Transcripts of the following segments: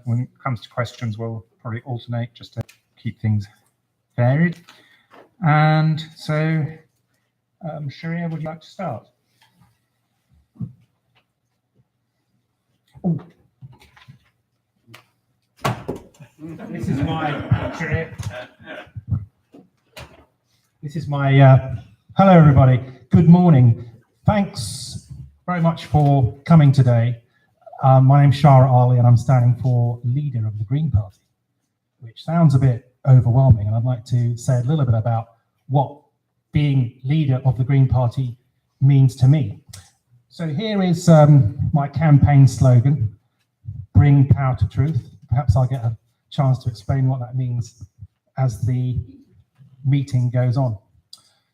when it comes to questions, we'll probably alternate just to keep things varied. And so, Sharia, would you like to start? Ooh. This is my Sharia. This is my hello, everybody. Good morning. Thanks very much for coming today. My name's Shara Ali, and I'm standing for leader of the Green Party, which sounds a bit overwhelming. And I'd like to say a little bit about what being leader of the Green Party means to me. So here is my campaign slogan: bring power to truth. Perhaps I'll get a chance to explain what that means as the meeting goes on.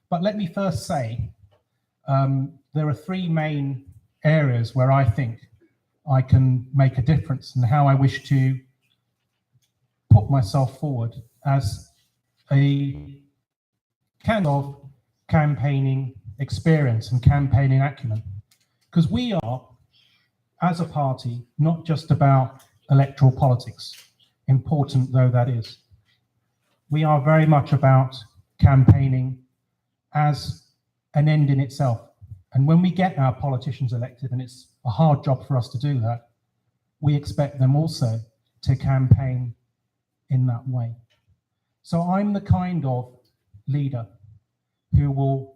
But let me first say, there are three main areas where I think I can make a difference and how I wish to put myself forward as a kind of campaigning experience and campaigning acumen. Because we are, as a party, not just about electoral politics, important though that is. We are very much about campaigning as an end in itself. And when we get our politicians elected, and it's a hard job for us to do that, we expect them also to campaign in that way. So I'm the kind of leader who will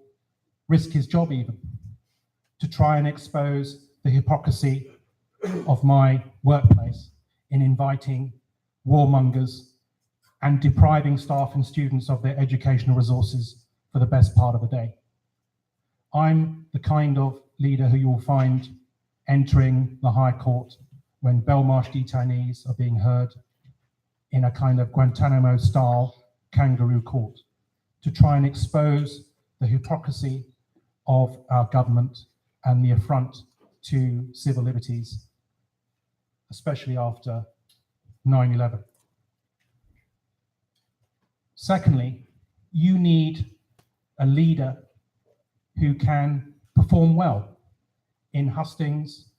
risk his job even to try and expose the hypocrisy of my workplace in inviting warmongers and depriving staff and students of their educational resources for the best part of the day. I'm the kind of leader who you will find entering the High Court when Belmarsh detainees are being heard in a kind of Guantanamo-style kangaroo court to try and expose the hypocrisy of our government and the affront to civil liberties, especially after 9/11. Secondly, you need a leader who can perform well in hustings,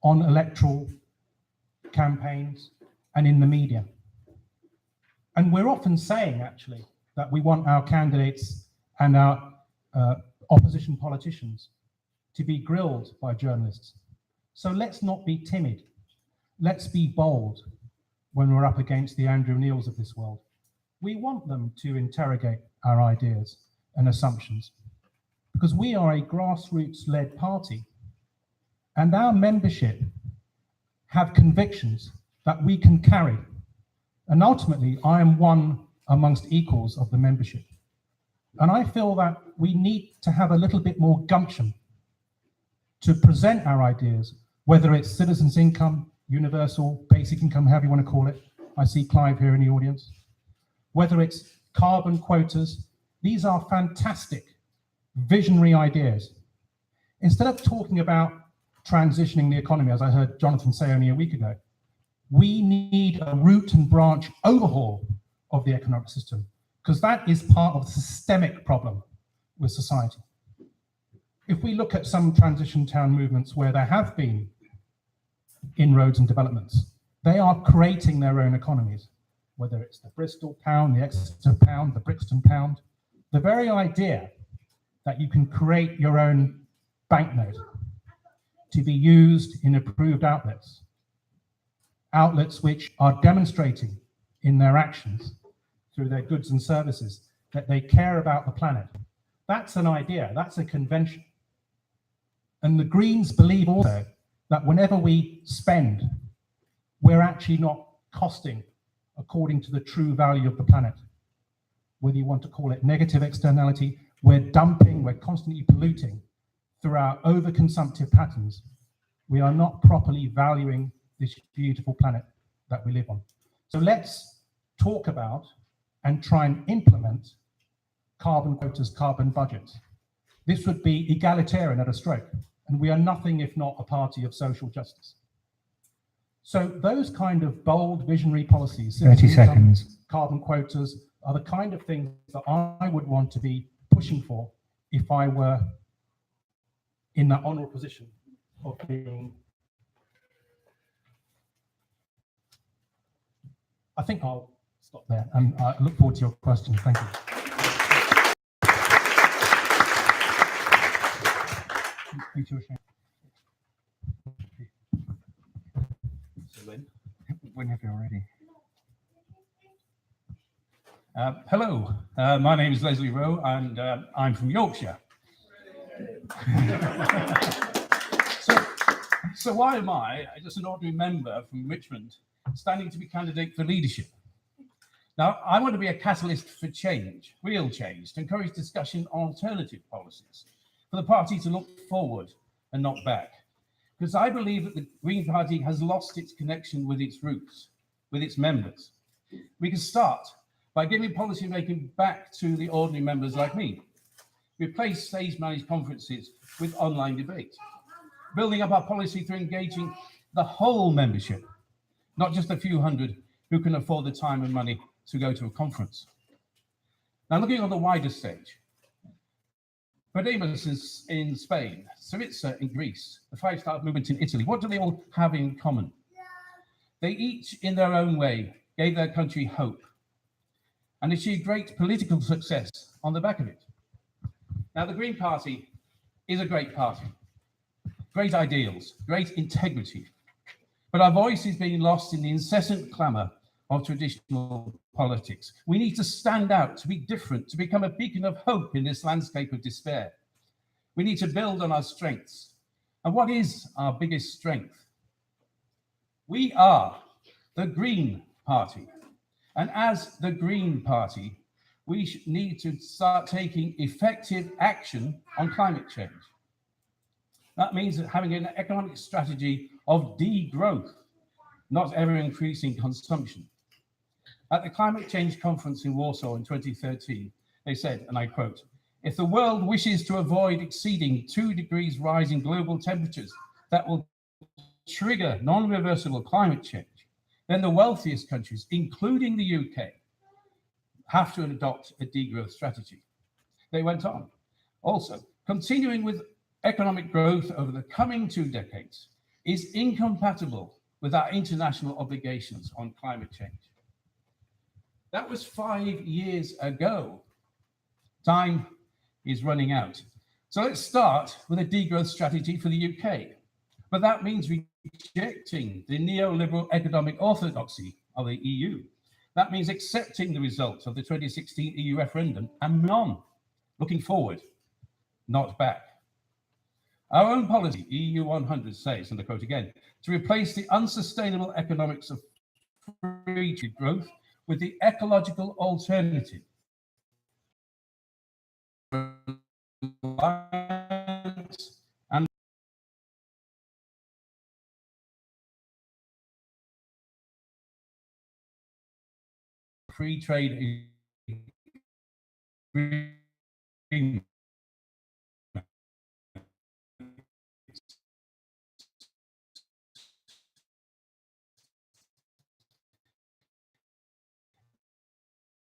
on electoral campaigns, and in the media. And we're often saying, actually, that we want our candidates and our opposition politicians to be grilled by journalists. So let's not be timid. Let's be bold when we're up against the Andrew Neils of this world. We want them to interrogate our ideas and assumptions, because we are a grassroots-led party, and our membership have convictions that we can carry. And ultimately, I am one amongst equals of the membership. And I feel that we need to have a little bit more gumption to present our ideas, whether it's citizens' income, universal basic income, however you want to call it. I see Clive here in the audience. Whether it's carbon quotas, these are fantastic, visionary ideas. Instead of talking about transitioning the economy, as I heard Jonathan say only a week ago, we need a root and branch overhaul of the economic system, because that is part of the systemic problem with society. If we look at some transition town movements where there have been inroads and developments, they are creating their own economies, whether it's the Bristol pound, the Exeter pound, the Brixton pound. The very idea that you can create your own banknote to be used in approved outlets which are demonstrating in their actions through their goods and services that they care about the planet. That's an idea, that's a convention. And the Greens believe also that whenever we spend, we're actually not costing according to the true value of the planet. Whether you want to call it negative externality, we're dumping, we're constantly polluting through our overconsumptive patterns. We are not properly valuing this beautiful planet that we live on. So let's talk about and try and implement carbon quotas, carbon budgets. This would be egalitarian at a stroke, and we are nothing if not a party of social justice. So those kind of bold visionary policies, 30 seconds, carbon quotas, are the kind of things that I would want to be pushing for if I were in that honorable position of being I think I'll stop there, and I look forward to your questions. Thank you. Whenever you're ready. Hello, my name is Leslie Rowe, and I'm from Yorkshire. So why am I, just an ordinary member from Richmond, standing to be candidate for leadership? Now, I want to be a catalyst for change, real change, to encourage discussion on alternative policies, for the party to look forward and not back. Because I believe that the Green Party has lost its connection with its roots, with its members. We can start by giving policy making back to the ordinary members like me. Replace stage-managed conferences with online debate. Building up our policy through engaging the whole membership, not just a few hundred who can afford the time and money to go to a conference. Now, looking on the wider stage, Podemos in Spain, Syriza in Greece, the Five Star Movement in Italy, what do they all have in common? They each, in their own way, gave their country hope and achieved great political success on the back of it. Now, the Green Party is a great party, great ideals, great integrity, but our voice is being lost in the incessant clamour of traditional politics. We need to stand out, to be different, to become a beacon of hope in this landscape of despair. We need to build on our strengths. And what is our biggest strength? We are the Green Party. And as the Green Party, we need to start taking effective action on climate change. That means having an economic strategy of degrowth, not ever-increasing consumption. At the Climate Change Conference in Warsaw in 2013, they said, and I quote, "If the world wishes to avoid exceeding 2 degrees rise in global temperatures that will trigger non-reversible climate change, then the wealthiest countries, including the UK, have to adopt a degrowth strategy." They went on. Also, continuing with economic growth over the coming 2 decades is incompatible with our international obligations on climate change. That was 5 years ago. Time is running out. So let's start with a degrowth strategy for the UK. But that means rejecting the neoliberal economic orthodoxy of the EU. That means accepting the results of the 2016 EU referendum and moving on, looking forward, not back. Our own policy, EU 100, says, and I quote again, to replace the unsustainable economics of free trade growth with the ecological alternative. And free trade agreement